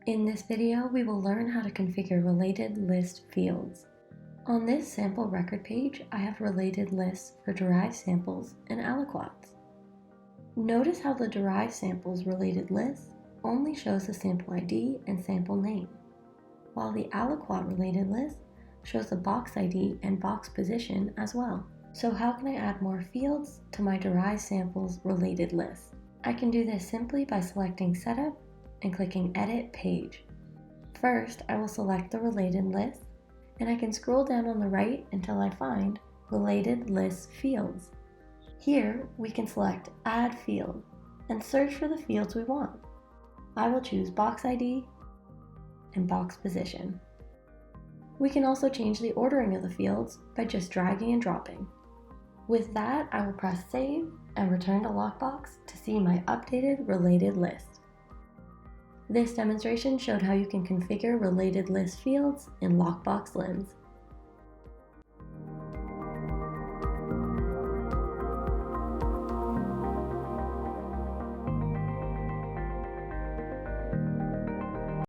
In this video, we will learn how to configure related list fields. On this sample record page, I have related lists for derived samples and aliquots. Notice how the derived samples related list only shows the sample ID and sample name, while the aliquot related list shows the box ID and box position as well. So how can I add more fields to my derived samples related list? I can do this simply by selecting Setup and clicking Edit Page. First, I will select the related list, and I can scroll down on the right until I find Related List Fields. Here, we can select Add Field and search for the fields we want. I will choose Box ID and Box Position. We can also change the ordering of the fields by just dragging and dropping. With that, I will press Save and return to Lockbox to see my updated related list. This demonstration showed how you can configure related list fields in Lockbox LIMS.